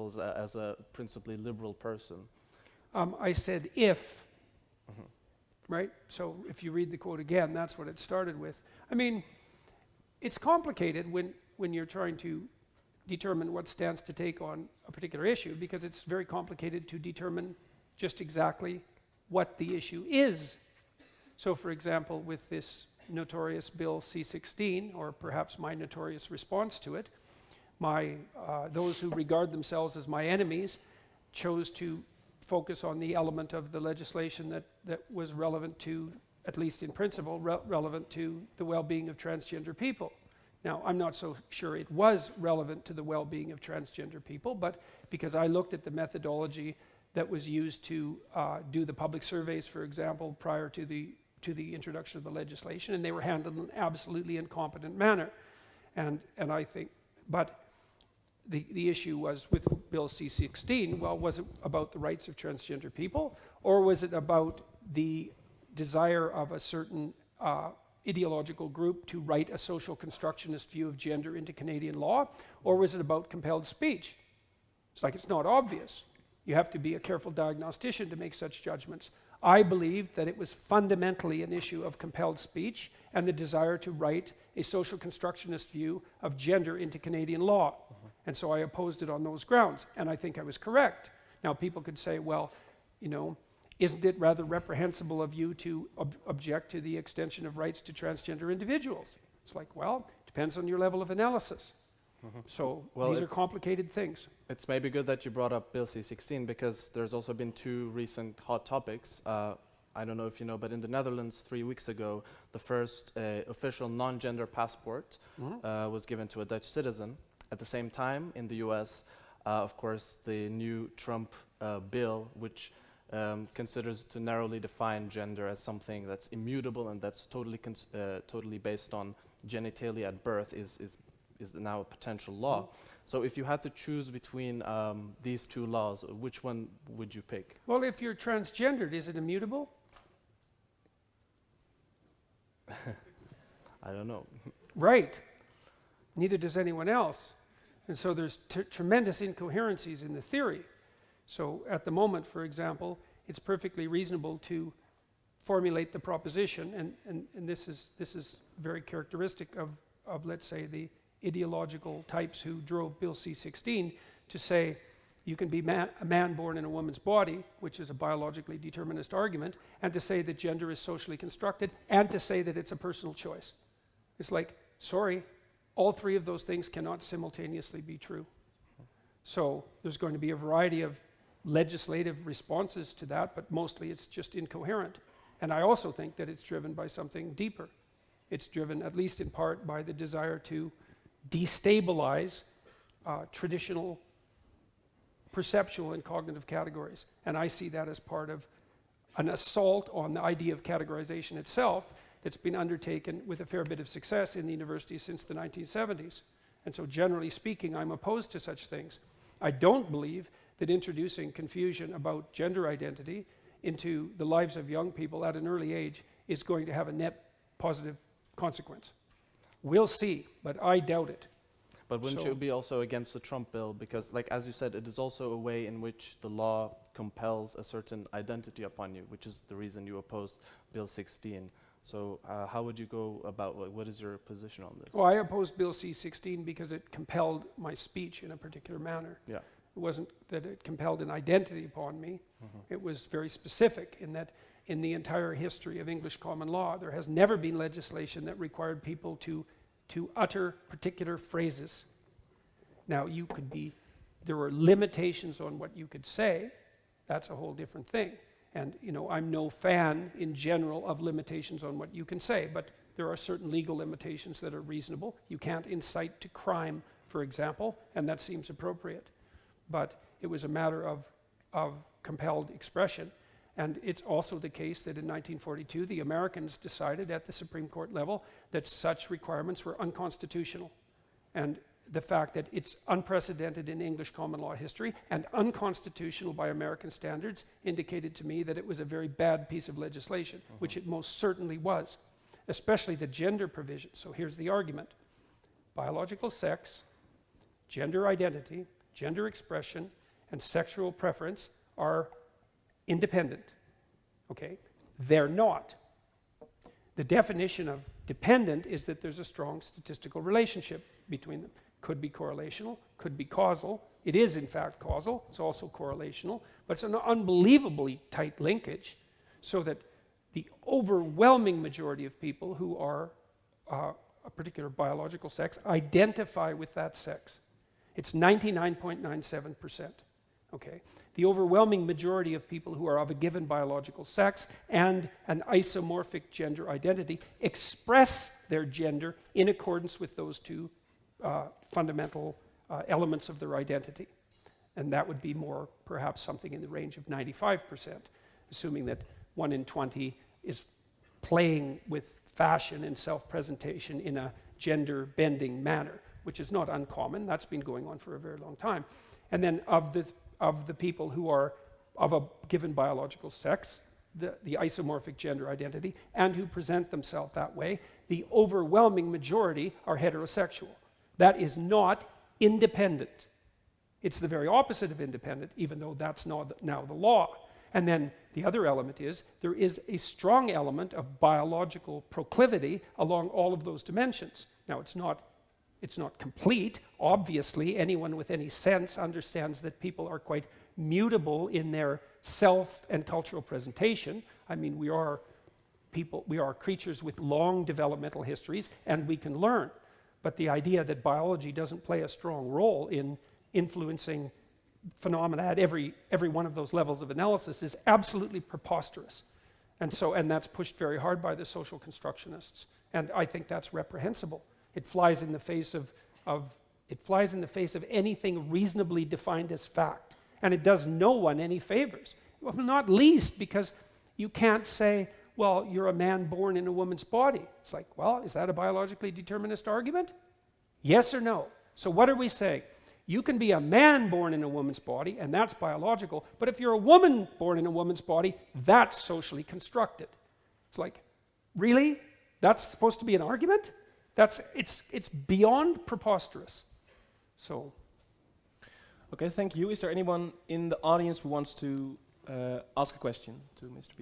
principles as a principally liberal person. I said if, right? So if you read the quote again, that's what it started with. I mean, it's complicated when you're trying to determine what stance to take on a particular issue, because it's very complicated to determine just exactly what the issue is. So for example, with this notorious bill C16, or perhaps my notorious response to it, those who regard themselves as my enemies chose to focus on the element of the legislation that was relevant to, at least in principle, relevant to the well-being of transgender people. Now, I'm not so sure it was relevant to the well-being of transgender people, but because I looked at the methodology that was used to do the public surveys, for example, prior to the introduction of the legislation, and they were handled in an absolutely incompetent manner. And I think, but the issue was with Bill C16, well, was it about the rights of transgender people, or was it about the desire of a certain ideological group to write a social constructionist view of gender into Canadian law, or was it about compelled speech? It's like, it's not obvious. You have to be a careful diagnostician to make such judgments. I believe that it was fundamentally an issue of compelled speech and the desire to write a social constructionist view of gender into Canadian law. And so I opposed it on those grounds, and I think I was correct. Now people could say, well, you know, isn't it rather reprehensible of you to object to the extension of rights to transgender individuals? It's like, well, depends on your level of analysis. So these are complicated things. It's maybe good that you brought up Bill C16, because there's also been two recent hot topics. I don't know if you know, but in the Netherlands 3 weeks ago, the first official non-gender passport was given to a Dutch citizen. At the same time, in the US, of course, the new Trump bill, which considers to narrowly define gender as something that's immutable and that's totally based on genitalia at birth, is now a potential law. So if you had to choose between these two laws, which one would you pick? Well, if you're transgendered, is it immutable? I don't know. Right. Neither does anyone else. And so there's tremendous incoherencies in the theory. So at the moment, for example, it's perfectly reasonable to formulate the proposition, and this is very characteristic of let's say, the ideological types who drove Bill C16, to say you can be a man born in a woman's body, which is a biologically determinist argument, and to say that gender is socially constructed, and to say that it's a personal choice. It's like, sorry, all three of those things cannot simultaneously be true. So there's going to be a variety of legislative responses to that, but mostly it's just incoherent. And I also think that it's driven by something deeper. It's driven, at least in part, by the desire to destabilize traditional perceptual and cognitive categories. And I see that as part of an assault on the idea of categorization itself that's been undertaken with a fair bit of success in the university since the 1970s. And so generally speaking, I'm opposed to such things. I don't believe that introducing confusion about gender identity into the lives of young people at an early age is going to have a net positive consequence. We'll see, but I doubt it. But wouldn't you be also against the Trump bill? Because, like, as you said, it is also a way in which the law compels a certain identity upon you, which is the reason you opposed Bill 16. So how would you go about, what is your position on this? Well, I opposed Bill C16 because it compelled my speech in a particular manner. Yeah. It wasn't that it compelled an identity upon me. It was very specific in that in the entire history of English common law, there has never been legislation that required people to utter particular phrases. Now, there were limitations on what you could say. That's a whole different thing. And, you know, I'm no fan in general of limitations on what you can say, but there are certain legal limitations that are reasonable. You can't incite to crime, for example, and that seems appropriate. But it was a matter of compelled expression. And it's also the case that in 1942, the Americans decided at the Supreme Court level that such requirements were unconstitutional. And the fact that it's unprecedented in English common law history and unconstitutional by American standards indicated to me that it was a very bad piece of legislation, which it most certainly was, especially the gender provision. So here's the argument. Biological sex, gender identity, gender expression and sexual preference are independent. Okay? They're not. The definition of dependent is that there's a strong statistical relationship between them. Could be correlational, could be causal. It is in fact causal, it's also correlational, but it's an unbelievably tight linkage, so that the overwhelming majority of people who are a particular biological sex identify with that sex. It's 99.97%. Okay? The overwhelming majority of people who are of a given biological sex and an isomorphic gender identity express their gender in accordance with those two fundamental elements of their identity. And that would be more, perhaps something in the range of 95%, assuming that 1 in 20 is playing with fashion and self-presentation in a gender-bending manner, which is not uncommon. That's been going on for a very long time. And then of the people who are of a given biological sex, the isomorphic gender identity, and who present themselves that way, the overwhelming majority are heterosexual. That is not independent. It's the very opposite of independent, even though that's now the law. And then the other element is, there is a strong element of biological proclivity along all of those dimensions. Now, it's not complete. Obviously, anyone with any sense understands that people are quite mutable in their self and cultural presentation. I mean, we are creatures with long developmental histories, and we can learn. But the idea that biology doesn't play a strong role in influencing phenomena at every one of those levels of analysis is absolutely preposterous. And that's pushed very hard by the social constructionists. And I think that's reprehensible. It flies in the face of anything reasonably defined as fact. And it does no one any favors. Well, not least because you can't say, well, you're a man born in a woman's body. It's like, well, is that a biologically determinist argument? Yes or no? So what are we saying? You can be a man born in a woman's body, and that's biological, but if you're a woman born in a woman's body, that's socially constructed. It's like, really? That's supposed to be an argument? It's beyond preposterous. So. Okay, thank you. Is there anyone in the audience who wants to ask a question to Mr. Peterson?